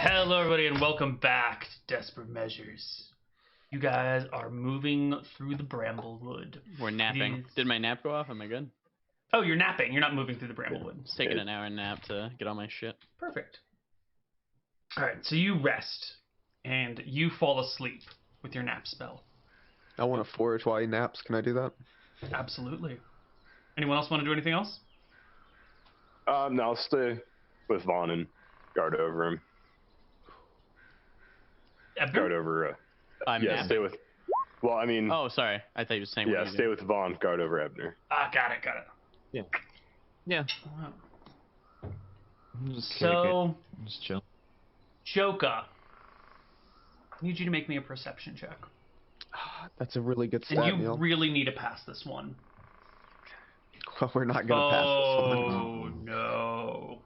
Hello, everybody, and welcome back to Desperate Measures. You guys are moving through the Bramblewood. We're napping. Did my nap go off? Am I good? Oh, you're napping. You're not moving through the Bramblewood. Just taking an hour nap to get all my shit. Perfect. All right, so you rest, and you fall asleep with your nap spell. I want to forage while he naps. Can I do that? Absolutely. Anyone else want to do anything else? No, I'll stay with Vaughn and guard over him. Guard over. I'm napping. Stay with. Well, I mean. Oh, sorry. I thought you were saying. Yeah, stay with Vaughn. Guard over Ebner. Got it. Yeah. Yeah. Just chill. Joka, I need you to make me a perception check. That's a really good stat, And you Neil. really need to pass this one. Well, we're not gonna pass this one. Oh no!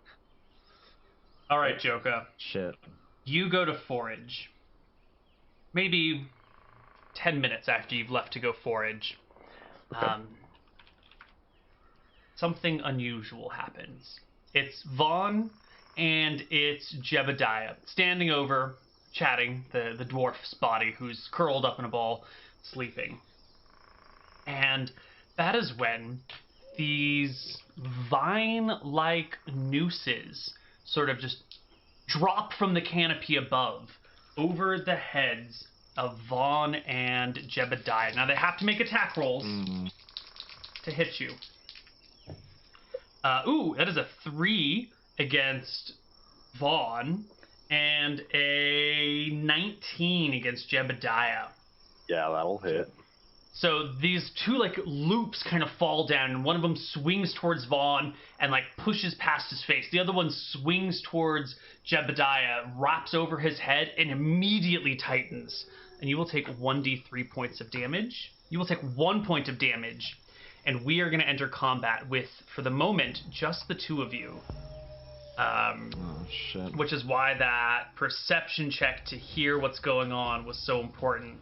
All right, Joka. Shit. You go to forage. Maybe 10 minutes after you've left to go forage, Okay. something unusual happens. It's Vaughn and it's Jebediah standing over, chatting, the dwarf's body who's curled up in a ball, sleeping. And that is when these vine-like nooses sort of just drop from the canopy above over the heads of Vaughn and Jebediah. Now they have to make attack rolls to hit you. That is a 3 against Vaughn and a 19 against Jebediah. Yeah, that'll hit. So these two loops kind of fall down, and one of them swings towards Vaughn and pushes past his face. The other one swings towards Jebediah, wraps over his head, and immediately tightens. And you will take 1d3 points of damage. You will take 1 point of damage, and we are going to enter combat with, for the moment, just the two of you. Oh shit. Which is why that perception check to hear what's going on was so important.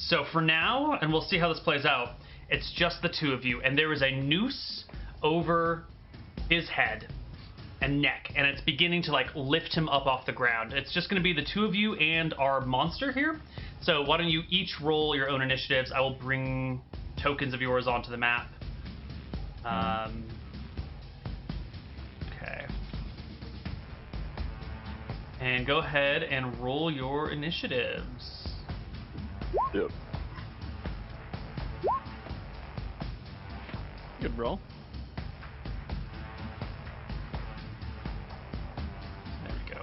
So for now, and we'll see how this plays out, it's just the two of you, and there is a noose over his head and neck, and it's beginning to lift him up off the ground. It's just going to be the two of you and our monster here. So why don't you each roll your own initiatives? I will bring tokens of yours onto the map. Okay. And go ahead and roll your initiatives. Yep. Good roll. There we go.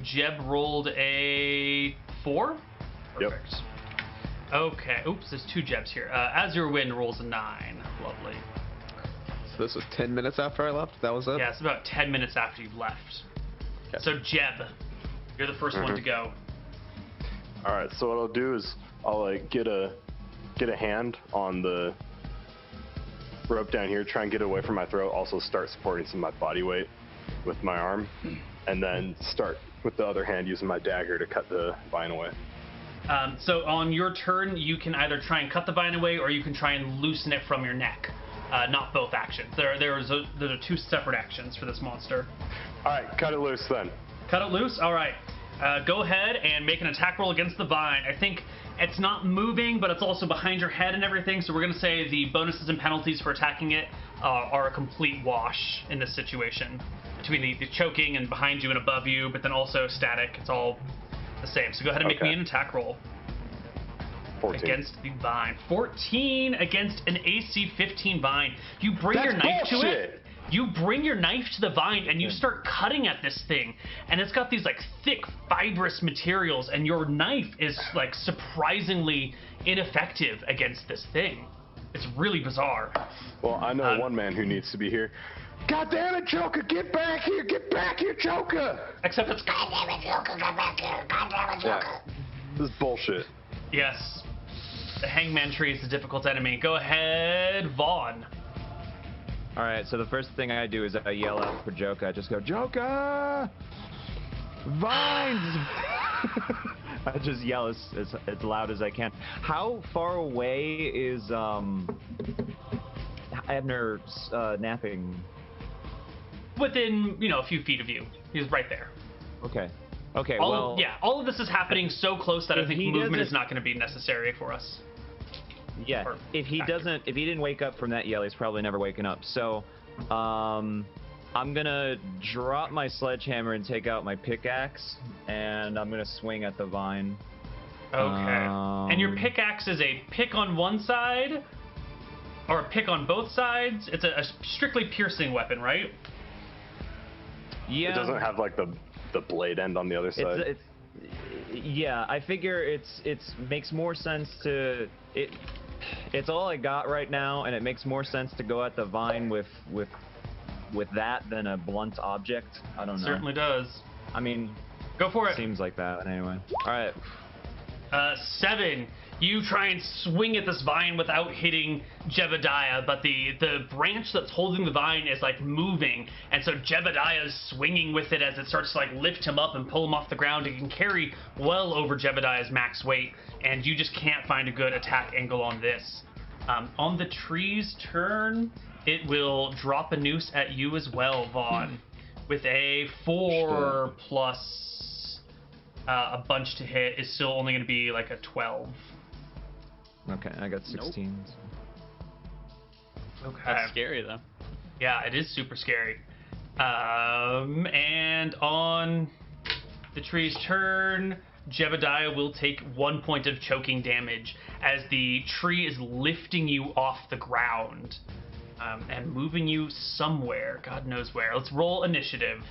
Jeb rolled a 4. Yep. Perfect. Okay. Oops, there's two Jebs here. Azure Wind rolls a 9. Lovely. So this was 10 minutes after I left? That was it? Yeah, it's about 10 minutes after you left. Okay. So Jeb, you're the 1st one to go. All right. So what I'll do is I'll get a hand on the rope down here, try and get it away from my throat. Also start supporting some of my body weight with my arm, and then start with the other hand using my dagger to cut the vine away. So on your turn, you can either try and cut the vine away, or you can try and loosen it from your neck. Not both actions. There are two separate actions for this monster. All right, cut it loose then. Cut it loose? All right. Go ahead and make an attack roll against the vine. I think it's not moving, but it's also behind your head and everything, so we're going to say the bonuses and penalties for attacking it are a complete wash in this situation. Between the choking and behind you and above you, but then also static. It's all the same. So go ahead and make me an attack roll. 14. Against the vine. 14 against an AC 15 vine. You bring your knife to it. You bring your knife to the vine and you start cutting at this thing, and it's got these thick fibrous materials, and your knife is surprisingly ineffective against this thing. It's really bizarre. Well, I know one man who needs to be here. God damn it, Joker! Get back here! Get back here, Joker! Except it's God damn it, Joker, get back here! God damn it, Joker! Yeah. This is bullshit. Yes. The hangman tree is the difficult enemy. Go ahead, Vaughn. Alright, so the first thing I do is I yell out for Joka. I just go, Joka! Vines! I just yell as loud as I can. How far away is Abner napping? Within, a few feet of you. He's right there. Okay. Okay, all of this is happening so close that I if think he movement is doesn't- not going to be necessary for us. Yeah, Or if he didn't wake up from that yell, he's probably never waking up. So, I'm gonna drop my sledgehammer and take out my pickaxe, and I'm gonna swing at the vine. Okay. And your pickaxe is a pick on one side, or a pick on both sides? It's a strictly piercing weapon, right? Yeah. It doesn't have like the blade end on the other side. Yeah, I figure it's makes more sense to it's all I got right now, and it makes more sense to go at the vine with that than a blunt object. I don't know. Certainly does. I mean, Go for it. seems like that anyway. All right. 7. You try and swing at this vine without hitting Jebediah, but the branch that's holding the vine is like moving, and so Jebediah's swinging with it as it starts to like lift him up and pull him off the ground. It can carry well over Jebediah's max weight, and you just can't find a good attack angle on this. On the tree's turn, it will drop a noose at you as well, Vaughn, with a 4 plus a bunch to hit is still only going to be like a 12. Okay, I got 16. Okay. That's scary though. Yeah, it is super scary. And on the tree's turn, Jebediah will take 1 point of choking damage as the tree is lifting you off the ground and moving you somewhere. God knows where. Let's roll initiative.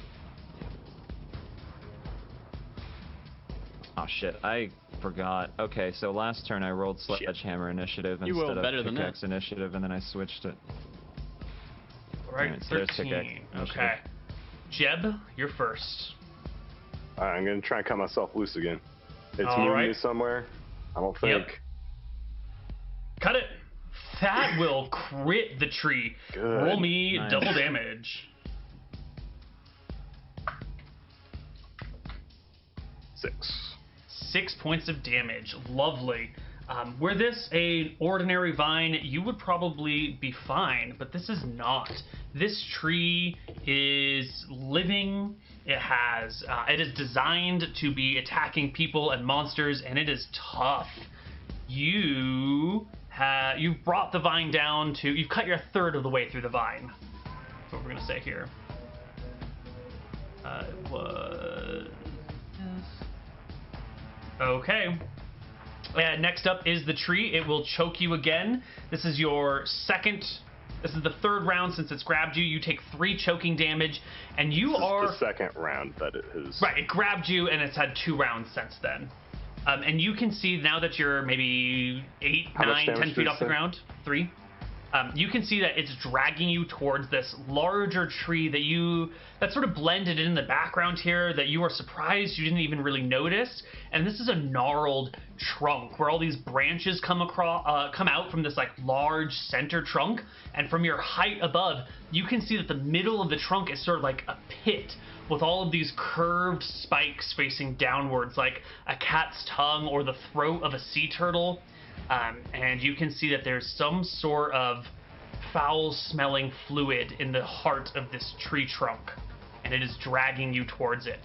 Oh shit, I forgot. Okay, so last turn I rolled sledgehammer initiative You rolled instead better of than pickaxe initiative, and then I switched it. All right, Alright, so there's 13. pickaxe initiative. Okay. Jeb, you're first. Alright, I'm gonna try and cut myself loose again. It's All moving right. me somewhere. I don't think. Yep. Cut it. That will crit the tree. Good. Roll me Nice. double damage. 6. 6 points of damage. Lovely. Were this a ordinary vine, you would probably be fine, but this is not. This tree is living. It is designed to be attacking people and monsters, and it is tough. You've brought the vine down to. You've cut your third of the way through the vine. That's what we're gonna say here. It was. Okay. Next up is the tree. It will choke you again. This is your second. This is the third round since it's grabbed you. You take 3 choking damage, and you This are is the second round that it has. right. It grabbed you, and it's had 2 rounds since then. And you can see now that you're maybe 8, How much 9, damage 10 did feet it off the say? ground. 3. You can see that it's dragging you towards this larger tree that sort of blended in the background here that you are surprised you didn't even really notice. And this is a gnarled trunk where all these branches come out from this like large center trunk. And from your height above, you can see that the middle of the trunk is sort of like a pit with all of these curved spikes facing downwards like a cat's tongue or the throat of a sea turtle. And you can see that there's some sort of foul-smelling fluid in the heart of this tree trunk, and it is dragging you towards it.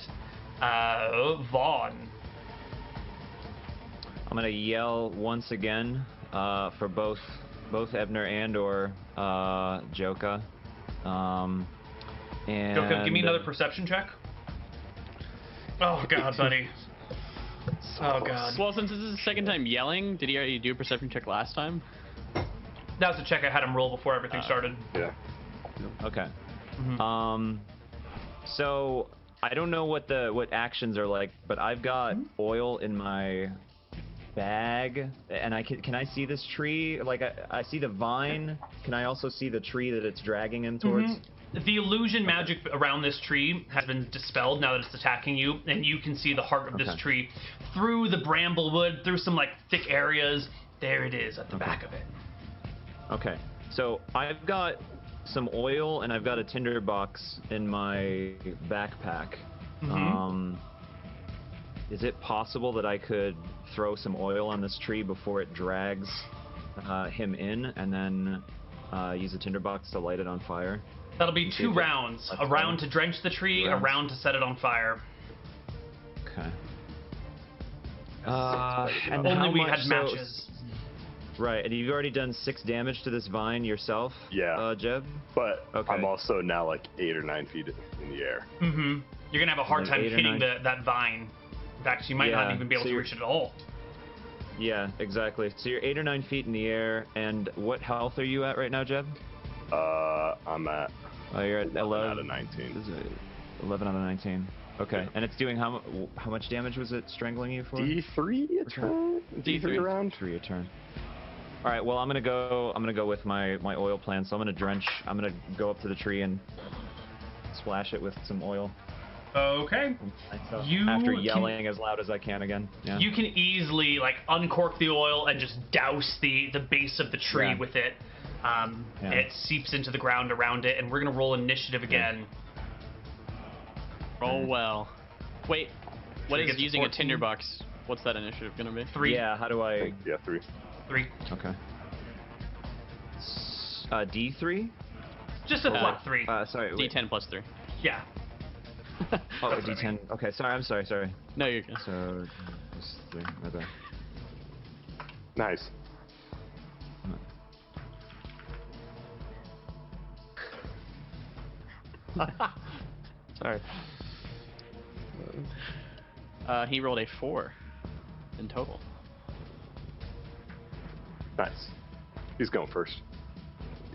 Vaughn. I'm gonna yell once again for both Ebner and or Joka. And Joka, give me another perception check. Oh god, buddy. Oh god. Well, since this is the second time yelling, did he already do a perception check last time? That was a check I had him roll before everything started. Yeah. Okay. Mm-hmm. So I don't know what actions are like, but I've got oil in my bag, and can I see this tree? Like I see the vine. Can I also see the tree that it's dragging him towards? The illusion magic around this tree has been dispelled now that it's attacking you, and you can see the heart of this tree through the bramblewood, through some like thick areas. There it is at the back of it. Okay, so I've got some oil and I've got a tinderbox in my backpack. Is it possible that I could throw some oil on this tree before it drags him in, and then use a tinderbox to light it on fire. That'll be 2 rounds. A round to drench the tree, a round to set it on fire. Okay. And Only how we much, had matches. Right, and you've already done 6 damage to this vine yourself. Yeah. Jeb. But Okay. I'm also now like 8 or 9 feet in the air. Mm-hmm. You're gonna have a hard Like time 8 or hitting 9. that vine. In fact, you might not Yeah, even be able so to you're- reach it at all. Yeah, exactly. So you're 8 or 9 feet in the air, and what health are you at right now, Jeb? I'm at Oh, you're at 11 out 11. of 19. Is it 11 out of 19. Okay, and it's doing how much damage was it strangling you for? D3 a turn? D3 around? 3 a turn. All right. Well, I'm gonna go with my oil plan. So I'm gonna go up to the tree and splash it with some oil. Okay. So You after can- yelling as loud as I can again. Yeah. You can easily like uncork the oil and just douse the base of the tree Yeah. with it. Yeah. It seeps into the ground around it, and we're gonna roll initiative again. Roll well. Wait, what Should we is get to using a 14? tinderbox? What's that initiative gonna be? 3. Yeah. How do I? Yeah, 3. 3. Okay. D3. Just a flat 3. Sorry. Wait. D10 plus 3. Yeah. Oh, a D10. Okay. Sorry. I'm sorry. Sorry. No, you're good. So, plus 3. Okay. Nice. Sorry. He rolled a 4 in total. Nice. He's going first.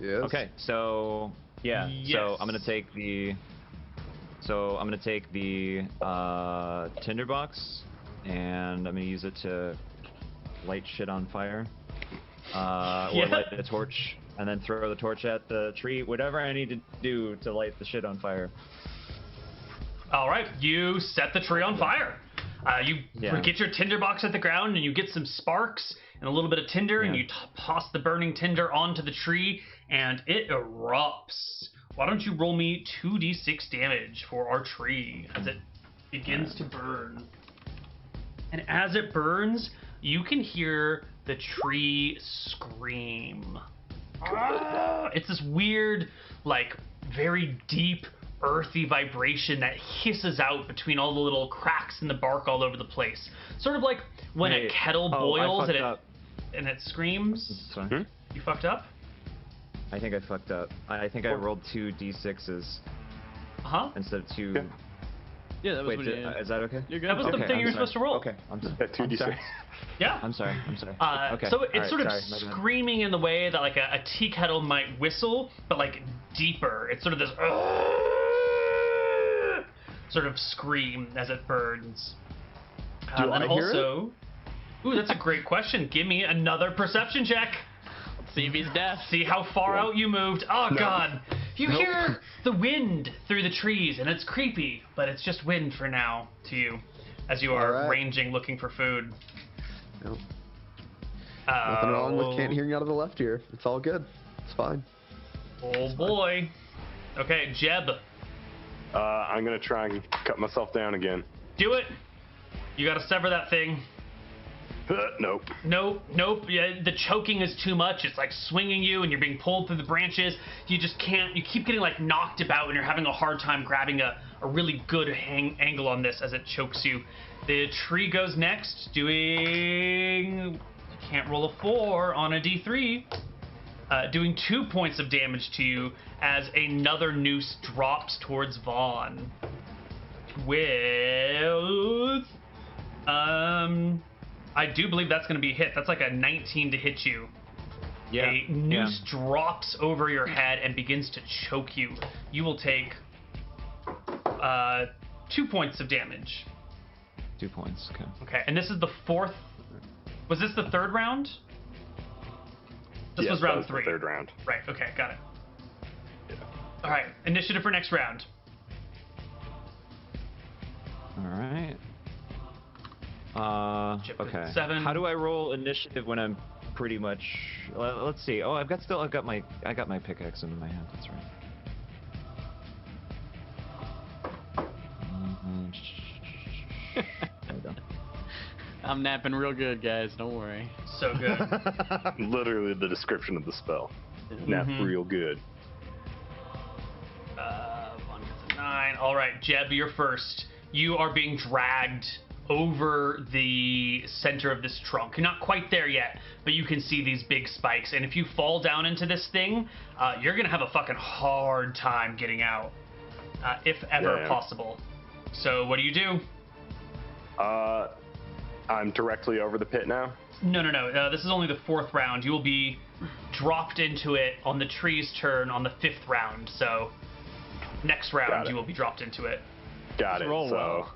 Yes. Okay, so yeah, Yes. so I'm gonna take the tinderbox, and I'm gonna use it to light shit on fire, or Yeah. light a torch, and then throw the torch at the tree. Whatever I need to do to light the shit on fire. All right. You set the tree on fire. You Yeah. get your tinderbox at the ground, and you get some sparks and a little bit of tinder, and Yeah. you toss the burning tinder onto the tree, and it erupts. Why don't you roll me 2d6 damage for our tree as it begins to burn? And as it burns, you can hear the tree scream. Ah! It's this weird, like, very deep, earthy vibration that hisses out between all the little cracks in the bark all over the place. Sort of like when a Wait. kettle Oh, I boils fucked up. and it screams. Sorry. You fucked up? I think I fucked up. I think I rolled 2 d6s Huh? instead of 2. Yeah. Yeah, that was Wait, what you is that okay? You're good. That was the Okay, thing I'm you were sorry. supposed to roll. Okay, I'm At 2d6. sorry. Yeah. I'm sorry. Okay. So it's all right, sort of sorry, my bad. screaming in the way that like a tea kettle might whistle, but like deeper. It's sort of this sort of scream as it burns. Do and I hear also, ooh, that's a great question. Give me another perception check. See if he's deaf. See how far out you moved. Oh God! You hear the wind through the trees, and it's creepy, but it's just wind for now to you, as you are Alright. ranging looking for food. Nope. Nothing wrong with can't Oh. hearing out of the left ear. It's all good. It's fine. Oh boy. Okay, Jeb, I'm gonna try and cut myself down again. do it. You gotta sever that thing. Nope. Nope. Yeah, the choking is too much. It's like swinging you, and you're being pulled through the branches. You just can't. You keep getting like knocked about, and you're having a hard time grabbing a really good angle on this as it chokes you. The tree goes next, doing. Can't roll a 4 on a d3. Doing 2 points of damage to you as another noose drops towards Vaughn. With I do believe that's going to be a hit. That's like a 19 to hit you. Yeah. A noose drops over your head and begins to choke you. You will take 2 points of damage. 2 points. Okay. Okay, and this is the 4th. Was this the 3rd round? This Yes, was that round was the 3. 3rd round. Right, okay, got it. All right, initiative for next round. All right. Chip with Okay. 7. How do I roll initiative when I'm pretty much? Let's see. Oh, I've got my pickaxe in my hand. That's right. There we go. I'm napping real good, guys. Don't worry. So good. Literally the description of the spell. nap real good. One gets a 9. All right, Jeb, you're first. You are being dragged over the center of this trunk. You're not quite there yet, but you can see these big spikes. And if you fall down into this thing, you're gonna have a fucking hard time getting out, if ever possible. So what do you do? I'm directly over the pit now. No. This is only the 4th round. You will be dropped into it on the tree's turn on the 5th round. So next round you will be dropped into it. Got it. Roll so well.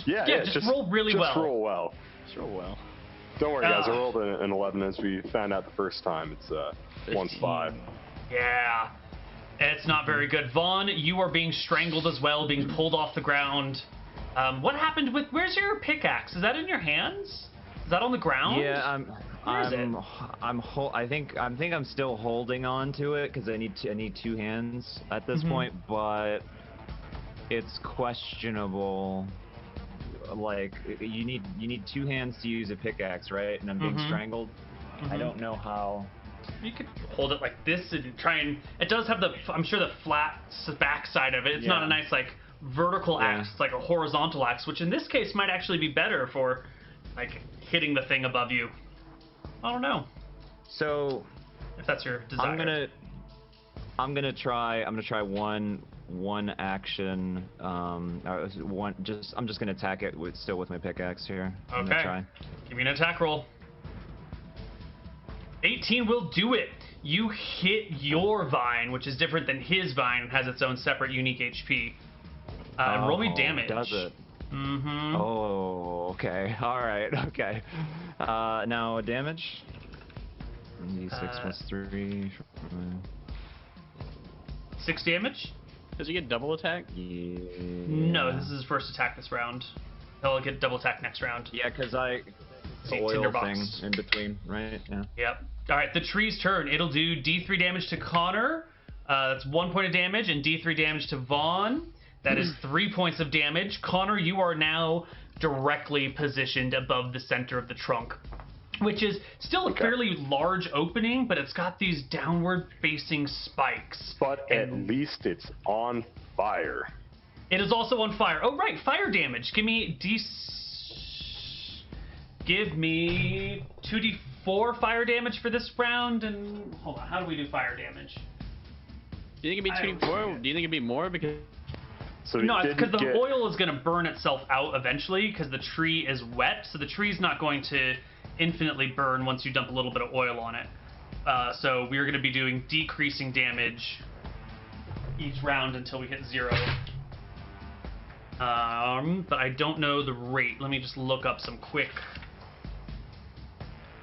Just roll really well. Just roll well. Just roll well. Don't worry, guys. I rolled an 11 as we found out the first time. It's 1-5. Yeah. It's not very good. Vaughn, you are being strangled as well, being pulled off the ground. What happened with? Where's your pickaxe? Is that in your hands? Is that on the ground? Yeah, I think I'm still holding on to it because I need 2 hands at this point, but it's questionable. Like you need 2 hands to use a pickaxe, right? And I'm being strangled. I don't know how. You could hold it like this and try and. It does have I'm sure the flat back side of it. It's not a nice like vertical axe, it's like a horizontal axe, which in this case might actually be better for like hitting the thing above you. I don't know. So if that's your desire. I'm gonna try one action. I'm just gonna attack it with my pickaxe here. Okay. Give me an attack roll. 18 will do it. You hit your vine, which is different than his vine and has its own separate unique HP. Roll me damage. Does it? Mm-hmm. Oh, okay. All right. Okay. Now damage. 6 plus 3. 6 damage. Does he get double attack? Yeah. No, this is his first attack this round. He'll get double attack next round. Yeah, because See, oil tinderbox. thing in between, right? Yeah. Yep. All right, the tree's turn. It'll do D3 damage to Connor. That's 1 point of damage, and D3 damage to Vaughn. That is 3 points of damage. Connor, you are now directly positioned above the center of the trunk, which is still a fairly large opening, but it's got these downward-facing spikes. But at least it's on fire. It is also on fire. Oh, right, fire damage. Give me 2d4 fire damage for this round, and hold on, how do we do fire damage? Do you think it'd be 2d4? Do you think it'd be more because? So no, it's because the oil is going to burn itself out eventually because the tree is wet, so the tree's not going to infinitely burn once you dump a little bit of oil on it. So we're going to be doing decreasing damage each round until we hit 0. But I don't know the rate. Let me just look up some quick.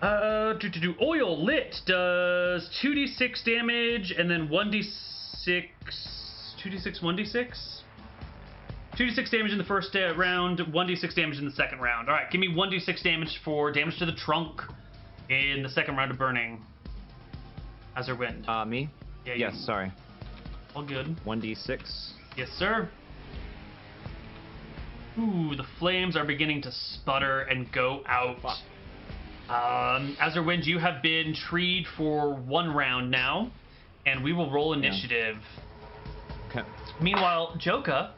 Oil lit does 2d6 damage and then 1d6. 2d6, 1d6? 2d6 damage in the first round, 1d6 damage in the second round. All right, give me 1d6 damage for damage to the trunk in the second round of burning. Azurwind. Me? Yeah, yes, sorry. All good. 1d6. Yes, sir. Ooh, the flames are beginning to sputter and go out. Azurwind, you have been treed for 1 round now, and we will roll initiative. Okay. Meanwhile, Joka,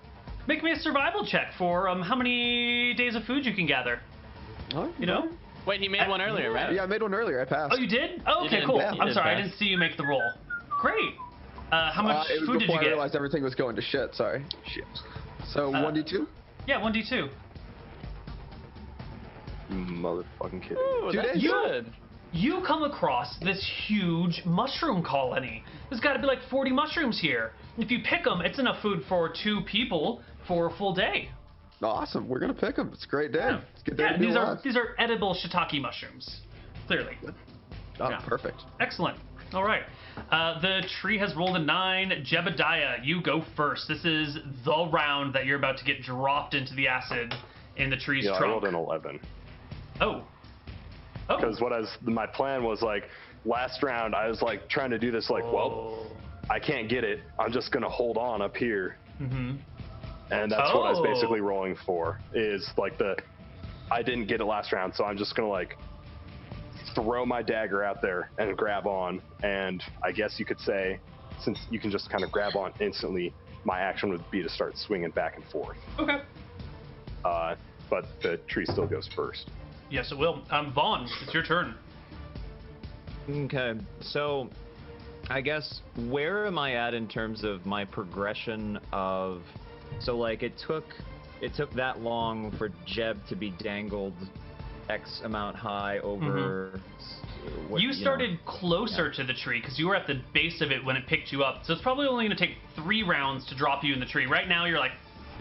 make me a survival check for how many days of food you can gather. Oh, You know? Wait, he made one earlier, right? Yeah, I made one earlier. I passed. Oh, you did? Oh, You okay, did. cool. Yeah, you I'm did sorry, I pass. didn't see you make the roll. Great. How much It was food did before you I get? realized everything was going to shit. Sorry. Shit. So 1d2. Yeah, 1d2. You motherfucking kidding. Ooh, 2 that's days. good. You come across this huge mushroom colony. There's got to be like 40 mushrooms here. If you pick them, it's enough food for 2 people for a full day. Awesome. We're gonna pick them. It's a great day. It's a good day to be these alive. are edible shiitake mushrooms. Clearly. Oh, yeah. perfect. Excellent. All right. The tree has rolled a 9. Jebediah, you go first. This is the round that you're about to get dropped into the acid in the tree's Yeah, I trunk. rolled an 11. Oh. Because my plan was like last round I was like trying to do this like, well, I can't get it. I'm just gonna hold on up here. Mm-hmm. And that's what I was basically rolling for. Is like I didn't get it last round, so I'm just gonna like throw my dagger out there and grab on. And I guess you could say, since you can just kind of grab on instantly, my action would be to start swinging back and forth. Okay. But the tree still goes first. Yes, it will. Vaughn, it's your turn. Okay, so I guess where am I at in terms of my progression of? So like it took that long for Jeb to be dangled X amount high over. What, you started closer to the tree because you were at the base of it when it picked you up. So it's probably only going to take 3 rounds to drop you in the tree. Right now you're like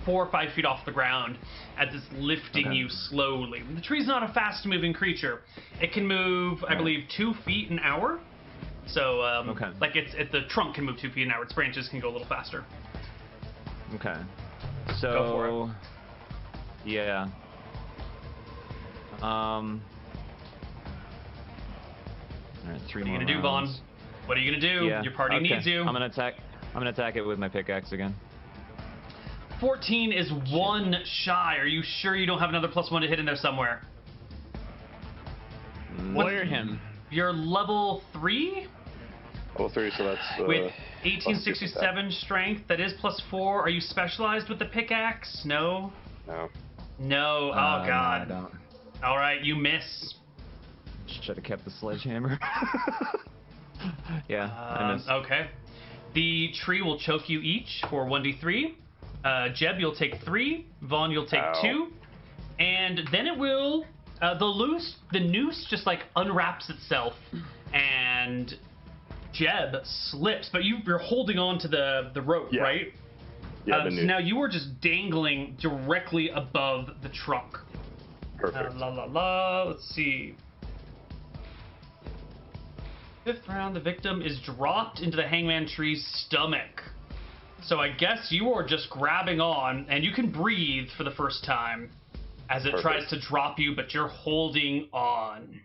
4 or 5 feet off the ground as it's lifting you slowly. The tree's not a fast-moving creature. It can move, I believe, 2 feet an hour. So, like the trunk can move 2 feet an hour. Its branches can go a little faster. Okay. So. Go for it. Yeah. All right, 3 What are more you gonna do, Vaughn? rounds. What are you gonna do? Yeah. Your party needs you. I'm gonna attack it with my pickaxe again. 14 is 1 shy. Are you sure you don't have another +1 to hit in there somewhere? Warrior him. You're level 3 Level 3, so that's with 1867 strength. That is +4. Are you specialized with the pickaxe? No. No. No. Oh No, God. I don't. All right, you miss. Should have kept the sledgehammer. Yeah, I missed. Okay. The tree will choke you each for 1d3. Jeb, you'll take 3. Vaughn, you'll take 2. And then it will, the noose just like unwraps itself, and Jeb slips, but you're holding on to the rope, right? Yeah, the so noose. now you are just dangling directly above the trunk. Perfect. Let's see. 5th round, the victim is dropped into the hangman tree's stomach. So I guess you are just grabbing on, and you can breathe for the first time as it tries to drop you, but you're holding on.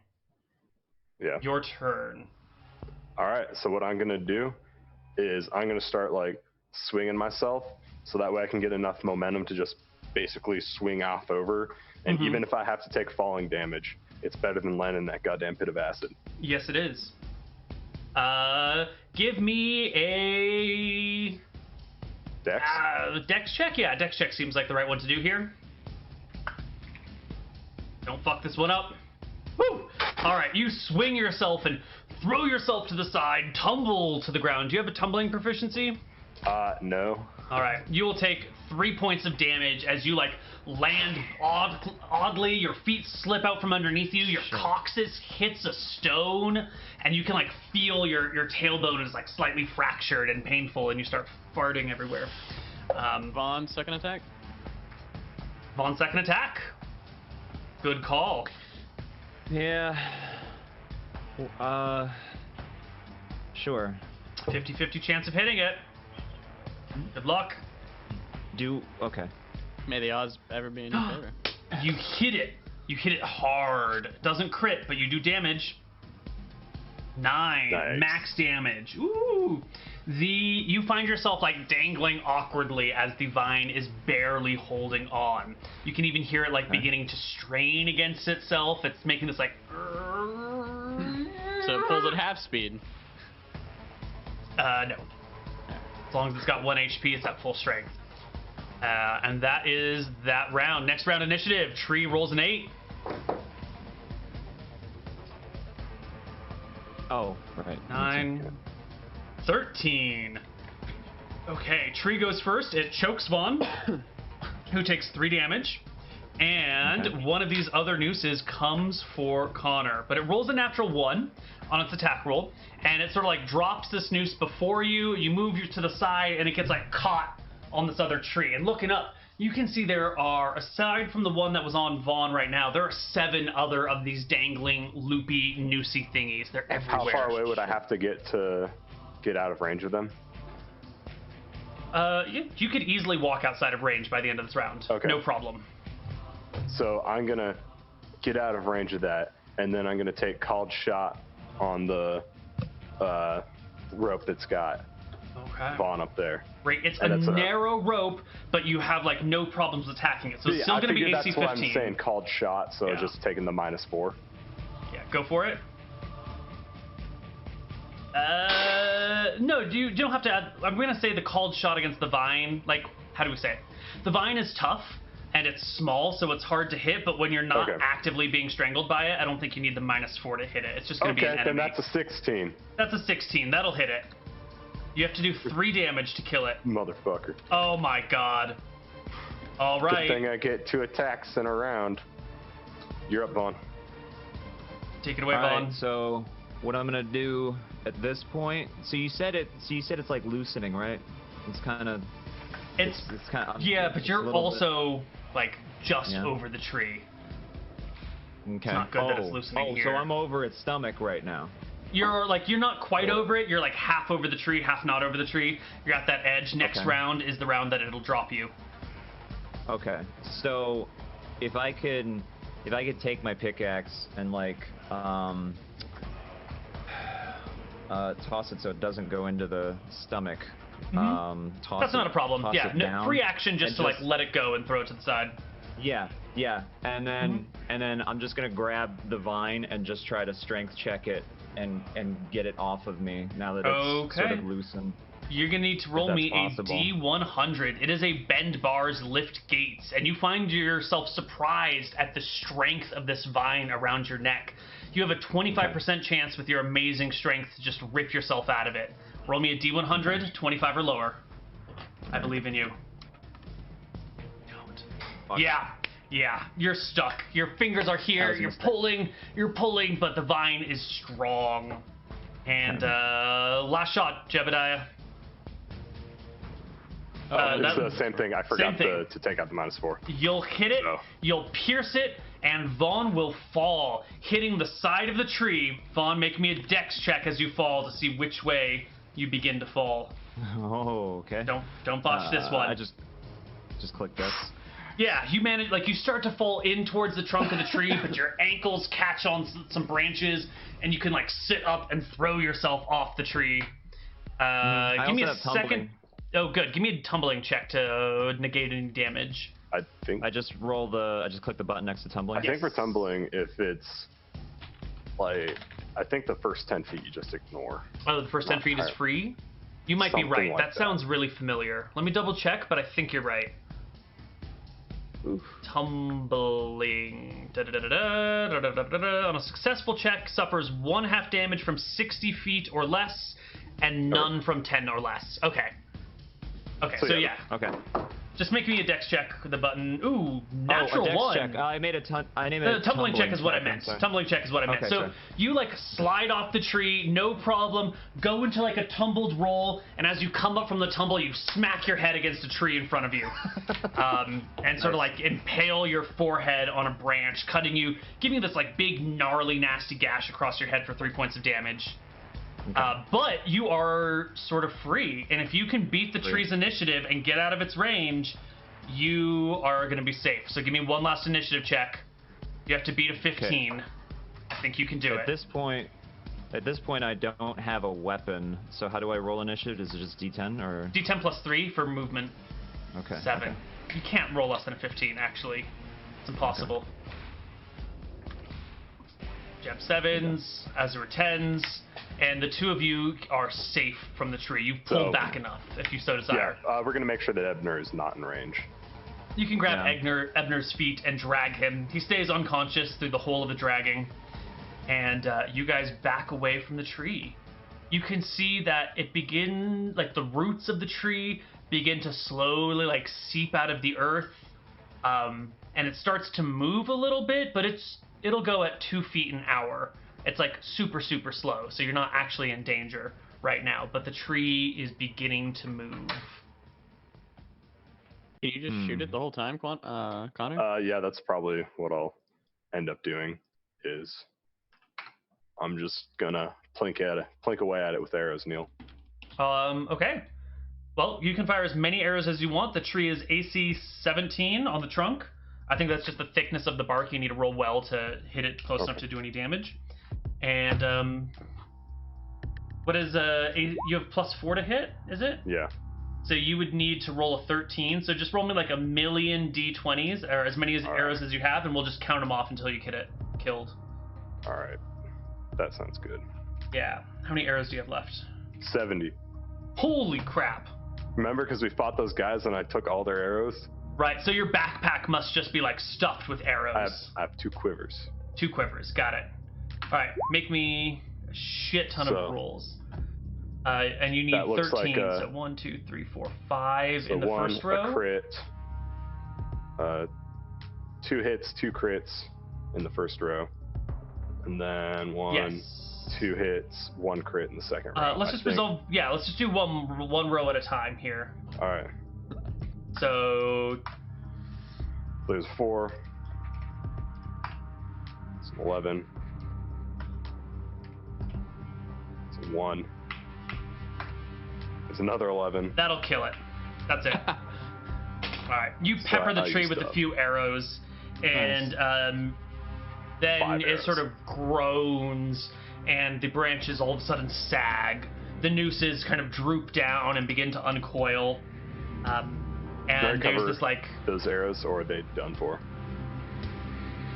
Yeah. Your turn. All right, so what I'm gonna do is I'm gonna start like swinging myself, so that way I can get enough momentum to just basically swing off over. And even if I have to take falling damage, it's better than landing in that goddamn pit of acid. Yes, it is. Give me a Dex? dex check. Yeah, dex check seems like the right one to do here. Don't fuck this one up. Woo! All right, you swing yourself and throw yourself to the side, tumble to the ground. Do you have a tumbling proficiency? No. All right, you will take 3 points of damage as you like land oddly. Your feet slip out from underneath you. Your coccyx hits a stone, and you can like feel your tailbone is like slightly fractured and painful, and you start farting everywhere. Vaughn, second attack. Vaughn's second attack. Good call. Yeah. Sure. 50-50 chance of hitting it. Good luck. Okay. May the odds ever be in your favor. You hit it. You hit it hard. Doesn't crit, but you do damage. 9 Nice. max damage. Ooh. You find yourself like dangling awkwardly as the vine is barely holding on. You can even hear it like beginning to strain against itself. It's making this like. So it pulls at half speed. No. As long as it's got 1 HP, it's at full strength. And that is that round. Next round initiative. Tree rolls an 8. Oh, right. 9. 13. Okay, Tree goes first. It chokes Vaughn, who takes 3 damage. And one of these other nooses comes for Connor. But it rolls a natural 1 on its attack roll. And it sort of like drops this noose before you. You move to the side, and it gets like caught on this other tree. And looking up, you can see there are, aside from the one that was on Vaughn right now, there are 7 other of these dangling, loopy, noosey thingies. They're everywhere. How far away would I have to get out of range of them? You could easily walk outside of range by the end of this round. Okay. No problem. So I'm gonna get out of range of that, and then I'm gonna take called shot on the rope that's got Vaughn up there. Right, it's And a that's narrow rope, but you have like no problems attacking it. So it's still I going to be figured AC that's 15. what I'm saying, called shot. So Yeah. just taking the -4. Yeah, go for it. No, you don't have to add. I'm going to say the called shot against the vine. Like, how do we say it? The vine is tough and it's small, so it's hard to hit. But when you're not actively being strangled by it, I don't think you need the -4 to hit it. It's just going to be an enemy. Okay, then that's a 16. That's a 16. That'll hit it. You have to do 3 damage to kill it. Motherfucker. Oh my god. All right. Good thing I get 2 attacks in a round. You're up, Vaughn. Take it away, All Vaughn. right, so what I'm gonna do at this point? So you said it's like loosening, right? It's kind of. It's kind of. Yeah, but you're also like just over the tree. Okay. It's not good that it's loosening here. So I'm over its stomach right now. You're not quite over it. You're like half over the tree, half not over the tree. You're at that edge. Next round is the round that it'll drop you. Okay. So if I could take my pickaxe and like toss it so it doesn't go into the stomach. Toss That's not a problem. toss Yeah, it down, free action just to like let it go and throw it to the side. Yeah, and then I'm just gonna grab the vine and just try to strength check it and get it off of me now that it's sort of loosened. You're gonna need to roll me a D100. It is a bend bars lift gates, and you find yourself surprised at the strength of this vine around your neck. You have a 25% chance with your amazing strength to just rip yourself out of it. Roll me a D100, 25 or lower. I believe in you. Don't. Yeah, you're stuck. Your fingers are here. You're pulling, but the vine is strong. And last shot, Jebediah. It's the same thing. I forgot to take out the -4. You'll hit it, you'll pierce it, and Vaughn will fall, hitting the side of the tree. Vaughn, make me a dex check as you fall to see which way you begin to fall. Oh, okay. Don't botch this one. I just click this. Yeah, you manage, like, you start to fall in towards the trunk of the tree, but your ankles catch on some branches, and you can, like, sit up and throw yourself off the tree. Give me a second. Oh, good. Give me a tumbling check to negate any damage. I think I just click the button next to tumbling. I think for tumbling, if it's like, I think the first 10 feet you just ignore. Oh, the first 10 feet is free? You might be right. That sounds really familiar. Let me double check, but I think you're right. Oof. Tumbling. On a successful check, suffers 1/2 damage from 60 feet or less, and none from 10 or less. Okay. So yeah. Okay. Just make me a dex check with the button. Ooh, natural a dex 1. Check. I made a tumbling check is what I meant. Tumbling check is what I meant. So sorry. you like slide off the tree, no problem, go into like a tumbled roll, and as you come up from the tumble, you smack your head against a tree in front of you. And sort of like impale your forehead on a branch, cutting you, giving you this like big, gnarly, nasty gash across your head for 3 points of damage. Okay. But you are sort of free, and if you can beat the tree's initiative and get out of its range, you are going to be safe. So give me one last initiative check. You have to beat a 15. Okay. I think you can do it. At this point, I don't have a weapon, so how do I roll initiative? Is it just D10 or? D10 plus 3 for movement. Okay. 7. Okay. You can't roll less than a 15, actually. It's impossible. Jeb 7s, Azure 10s, and the 2 of you are safe from the tree. You've pulled back enough, if you so desire. Yeah, we're going to make sure that Ebner is not in range. You can grab Ebner's feet and drag him. He stays unconscious through the whole of the dragging. And you guys back away from the tree. You can see that it like the roots of the tree begin to slowly like seep out of the earth. And it starts to move a little bit, but it'll go at 2 feet an hour. It's like super, super slow, so you're not actually in danger right now, but the tree is beginning to move. Can you just shoot it the whole time, Connor? Yeah, that's probably what I'll end up doing, is I'm just gonna plink away at it with arrows, Neil. Okay. Well, you can fire as many arrows as you want. The tree is AC 17 on the trunk. I think that's just the thickness of the bark. You need to roll well to hit it close enough to do any damage. And what is you have +4 to hit, is it? Yeah. So you would need to roll a 13. So just roll me like 1,000,000 D20s, or as many arrows as you have, and we'll just count them off until you get it killed. All right. That sounds good. Yeah. How many arrows do you have left? 70. Holy crap. Remember, because we fought those guys and I took all their arrows? Right, so your backpack must just be like stuffed with arrows. I have 2 quivers. 2 quivers, got it. Alright, make me a shit ton of rolls. And you need 13, so 1, 2, 3, 4, 5 in the first row. A crit. 2 hits, 2 crits in the first row. And then 2 hits, 1 crit in the second row. Let's just resolve. Yeah, let's just do one row at a time here. All right. So there's 4. It's 11. It's 1. There's another 11. That'll kill it. That's it. All right. You pepper the tree with a few arrows, and then it sort of groans, and the branches all of a sudden sag. The nooses kind of droop down and begin to uncoil. And there's this like those arrows, or are they done for?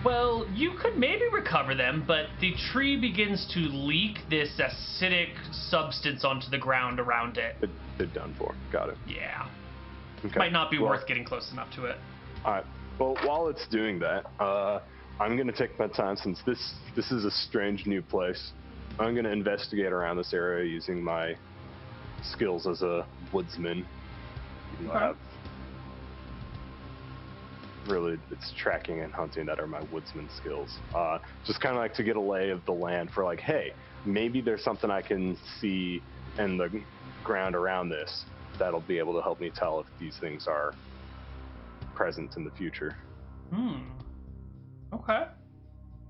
Well, you could maybe recover them, but the tree begins to leak this acidic substance onto the ground around it. They're done for. Got it. Yeah. Okay. Might not be worth getting close enough to it. All right. Well, while it's doing that, I'm gonna take my time since this is a strange new place. I'm gonna investigate around this area using my skills as a woodsman. Even though I have really, it's tracking and hunting that are my woodsman skills. Just kind of like to get a lay of the land for like, hey, maybe there's something I can see in the ground around this that'll be able to help me tell if these things are present in the future. Okay.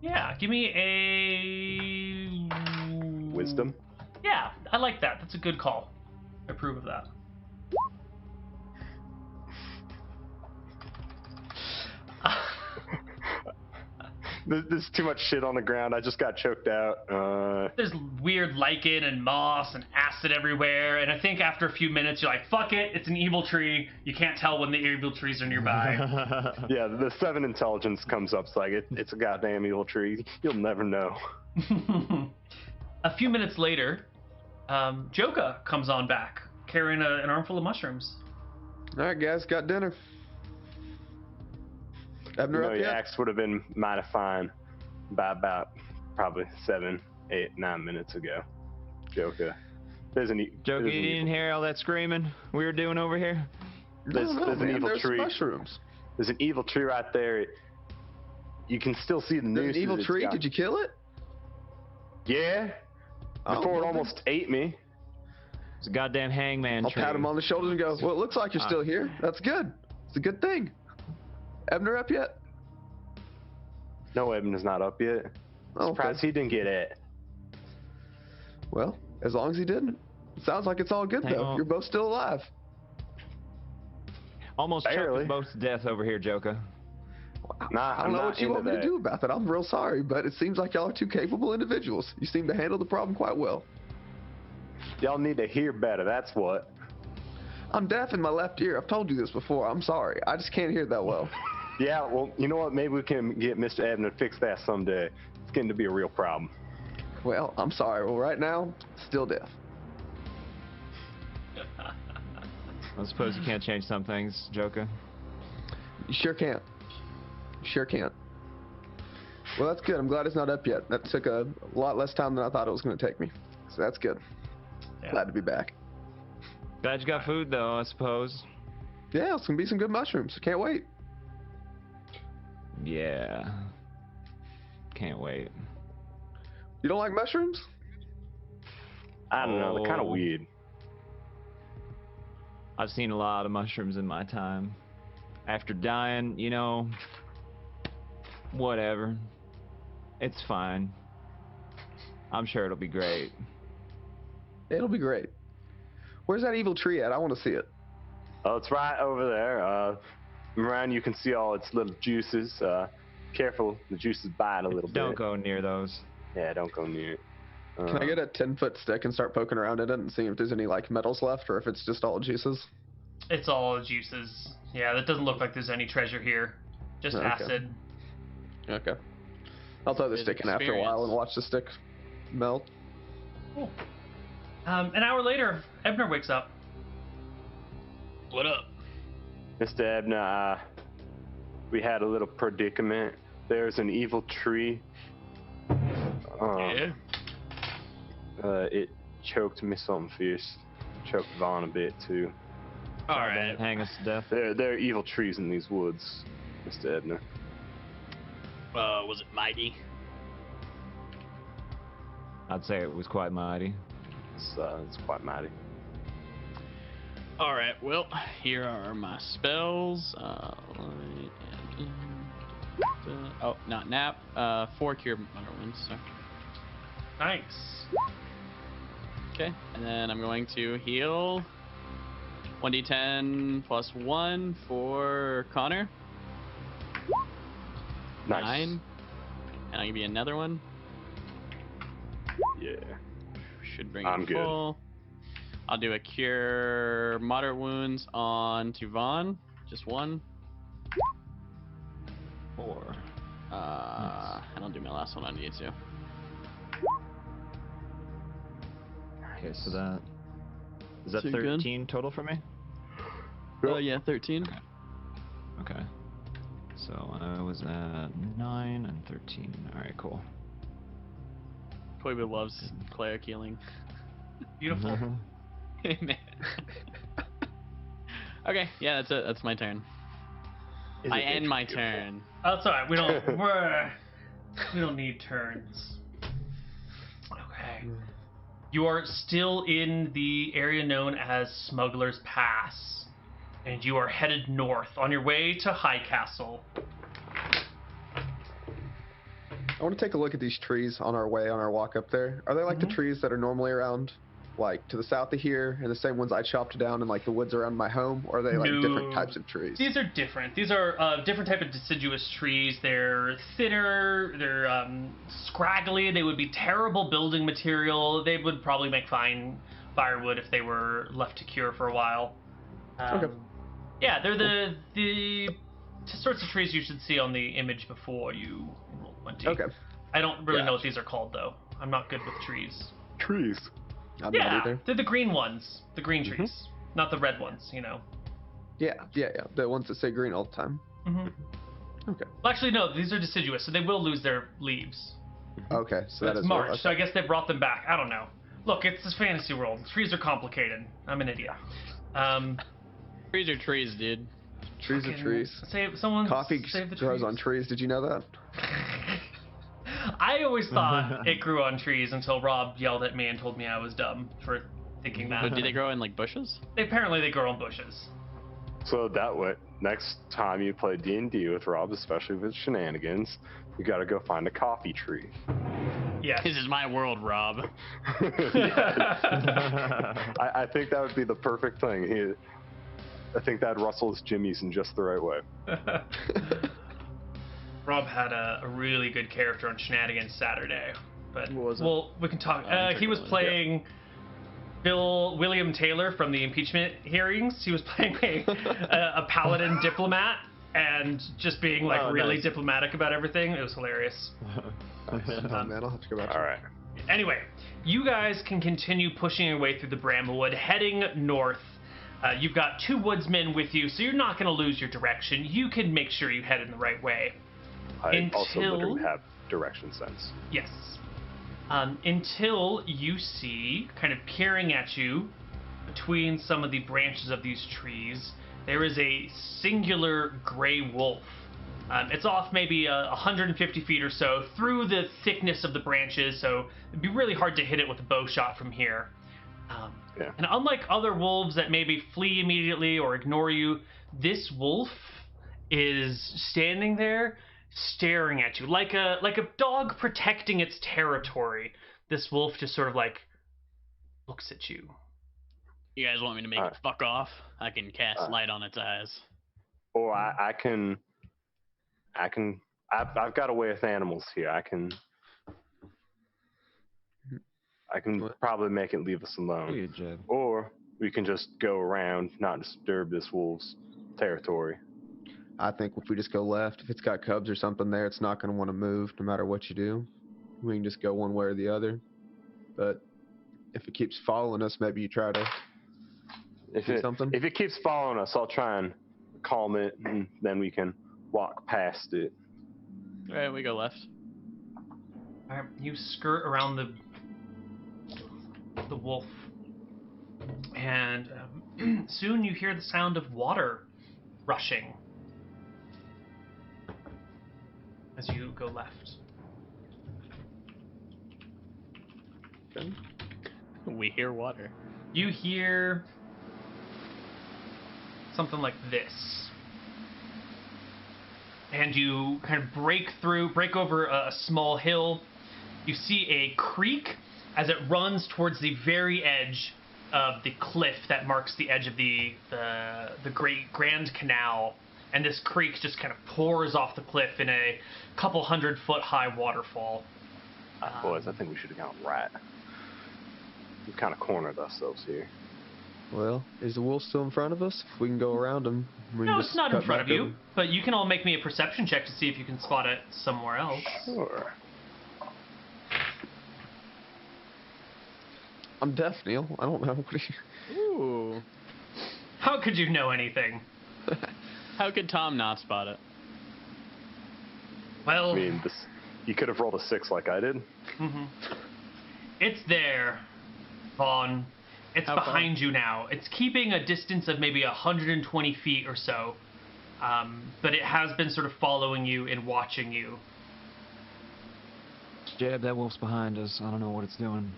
Yeah, give me a Wisdom? Yeah, I like that. That's a good call. I approve of that. There's too much shit on the ground. I just got choked out. There's weird lichen and moss and acid everywhere, and I think after a few minutes you're like, fuck it, it's an evil tree. You can't tell when the evil trees are nearby. Yeah, the 7 intelligence comes up. It's like, it's a goddamn evil tree. You'll never know. A few minutes later, Joka comes on back, carrying an armful of mushrooms. All right, guys, got dinner. Your axe would have been mighty fine by about probably 7, 8, 9 minutes ago. Joka. Joka, you didn't hear all that screaming we were doing over here? There's an evil tree. Mushrooms. There's an evil tree right there. You can still see the noose. An evil tree? Did you kill it? Yeah. Before it almost ate me. It's a goddamn hangman tree. I'll pat him on the shoulders and go, well, it looks like you're still here. That's good. It's a good thing. Ebner up yet? No, Ebner's not up yet. Surprised he didn't get it. Well, as long as he didn't. It sounds like it's all good, though. You're both still alive. Almost choked both to death over here, Joka. I don't know what you want me to do about that. I'm real sorry, but it seems like y'all are two capable individuals. You seem to handle the problem quite well. Y'all need to hear better, that's what. I'm deaf in my left ear. I've told you this before. I'm sorry. I just can't hear that well. Yeah, well, you know what? Maybe we can get Mr. Ebner to fix that someday. It's getting to be a real problem. Well, I'm sorry. Well, right now, still deaf. I suppose you can't change some things, Joka. You sure can't. You sure can't. Well, that's good. I'm glad it's not up yet. That took a lot less time than I thought it was going to take me. So that's good. Yeah. Glad to be back. Glad you got food, though, I suppose. Yeah, it's going to be some good mushrooms. Can't wait. Yeah. Can't wait. You don't like mushrooms? I don't know. They're kind of weird. I've seen a lot of mushrooms in my time. After dying, you know, whatever. It's fine. I'm sure it'll be great. It'll be great. Where's that evil tree at? I want to see it. Oh, it's right over there. Around you can see all its little juices. Careful, the juices bite a little bit. Don't go near those. Yeah, don't go near it. Can I get a 10-foot stick and start poking around in it and see if there's any like metals left or if it's just all juices? It's all juices. Yeah, that doesn't look like there's any treasure here. Just acid. Okay. I'll throw the stick in after a while and watch the stick melt. Cool. An hour later, Ebner wakes up. What up? Mr. Ebner, we had a little predicament. There's an evil tree. Yeah. It choked me something fierce. Choked Vaughn a bit too. All right. Hang us to death. There are evil trees in these woods, Mr. Ebner. Was it mighty? I'd say it was quite mighty. It's quite mighty. All right. Well, here are my spells. Oh, not nap. 4 cure minor wounds. So. Nice. Okay, and then I'm going to heal 1d10 plus 1 for Connor. Nice. 9. And I'll give you another one. Yeah. Should bring I'm it good. full. I'll do a cure moderate wounds on to Vaughn. Just 1. 4. And I'll do my last one on you too. Okay, so that is that So you're good? 13 total for me? Oh yeah, 13. Okay. So I was at 9 and 13. All right, cool. Koibu loves cleric healing. Beautiful. Amen. Okay, yeah, that's it. That's my turn. I end my turn. Oh, that's alright. We don't need turns. Okay. You are still in the area known as Smugglers Pass, and you are headed north on your way to Highcastle. I want to take a look at these trees on our walk up there. Are they like the trees that are normally around, like to the south of here, and the same ones I chopped down in like the woods around my home, or are they like different types of trees? These are different. These are different type of deciduous trees. They're thinner. They're scraggly. They would be terrible building material. They would probably make fine firewood if they were left to cure for a while. Okay. Yeah, they're the sorts of trees you should see on the image before you roll 20. Okay. I don't really know what these are called though. I'm not good with trees. Trees. I'm not Yeah, either. they're the green ones. The green trees. Not the red ones, you know. Yeah. The ones that say green all the time. Okay. Well, actually, no, these are deciduous, so they will lose their leaves. Okay, so But that it's is March, okay. so I guess they brought them back. I don't know. Look, it's this fantasy world. Trees are complicated. I'm an idiot. Trees are trees, dude. Trees are trees. Someone Coffee save the grows trees. on trees. Did you know that? I always thought it grew on trees until Rob yelled at me and told me I was dumb for thinking that. But do they grow in like bushes? Apparently they grow on bushes. So that way, next time you play D&D with Rob, especially with shenanigans, you gotta go find a coffee tree. Yes. This is my world, Rob. I think that would be the perfect thing. I think that'd rustle his jimmies in just the right way. Rob had a really good character on Shenanigans Saturday, but What was it? well, we can talk. He was playing William Taylor from the impeachment hearings. He was playing a paladin diplomat and just being like really diplomatic about everything. It was hilarious. Oh, man, I'll have to go back. All right. Anyway, you guys can continue pushing your way through the Bramblewood, heading north. You've got 2 woodsmen with you, so you're not going to lose your direction. You can make sure you head in the right way. I also literally have direction sense. Yes. Until you see, kind of peering at you between some of the branches of these trees, there is a singular gray wolf. It's off maybe 150 feet or so through the thickness of the branches, so it'd be really hard to hit it with a bow shot from here. And unlike other wolves that maybe flee immediately or ignore you, this wolf is standing there staring at you like a dog protecting its territory. This wolf just sort of like looks at you. You guys want me to make it fuck off? I can cast light on its eyes. Or I've got a way with animals here. I can probably make it leave us alone. Or we can just go around, not disturb this wolf's territory. I think if we just go left, if it's got cubs or something there, it's not going to want to move no matter what you do. We can just go one way or the other. But if it keeps following us, maybe you try to do something. If it keeps following us, I'll try and calm it, and then we can walk past it. All right, we go left. All right, you skirt around the wolf, and soon you hear the sound of water rushing as you go left. Okay. We hear water. You hear something like this. And you kind of break over a small hill. You see a creek as it runs towards the very edge of the cliff that marks the edge of the great Grand Canal. And this creek just kind of pours off the cliff in a couple 100-foot high waterfall. Boys, I think we should have gone right. We kind of cornered ourselves here. Well, is the wolf still in front of us? If we can go around him, we No, can it's just not in cut front of back you, over. but you can all make me a perception check to see if you can spot it somewhere else. Sure. I'm deaf, Neil. I don't know. What are you... Ooh. How could you know anything? How could Tom not spot it? Well, I mean, you could have rolled a 6 like I did. it's there, Vaughn. It's How behind you now. It's keeping a distance of maybe 120 feet or so, but it has been sort of following you and watching you. Jeb, that wolf's behind us. I don't know what it's doing.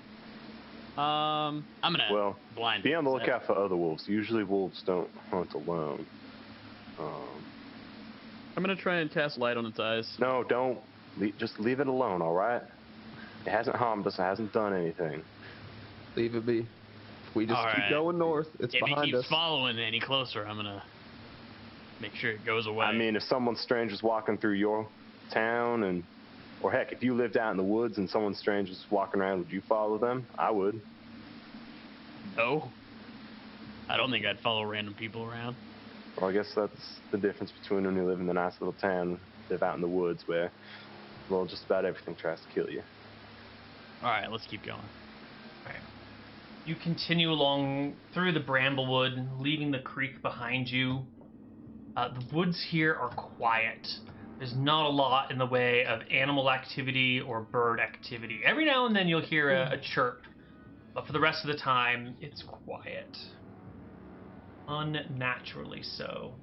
I'm gonna blind. Be on the it. lookout for other wolves. Usually wolves don't hunt alone. I'm gonna try and cast light on its eyes. No, don't. Just leave it alone, all right? It hasn't harmed us. It hasn't done anything. Leave it be. If we just All keep right. going north, it's If behind he keeps us. following any closer, I'm gonna make sure it goes away. I mean, if someone strange is walking through your town, or heck, if you lived out in the woods and someone strange is walking around, would you follow them? I would. no. I don't think I'd follow random people around. Well, I guess that's the difference between when you live in the nice little town, live out in the woods where, well, just about everything tries to kill you. All right, let's keep going. Right. You continue along through the bramblewood, leaving the creek behind you. The woods here are quiet. There's not a lot in the way of animal activity or bird activity. Every now and then you'll hear a chirp, but for the rest of the time, it's quiet. Unnaturally so.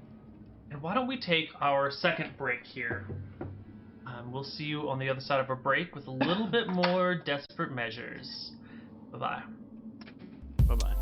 And why don't we take our second break here? We'll see you on the other side of our break with a little bit more desperate measures. Bye-bye. Bye-bye.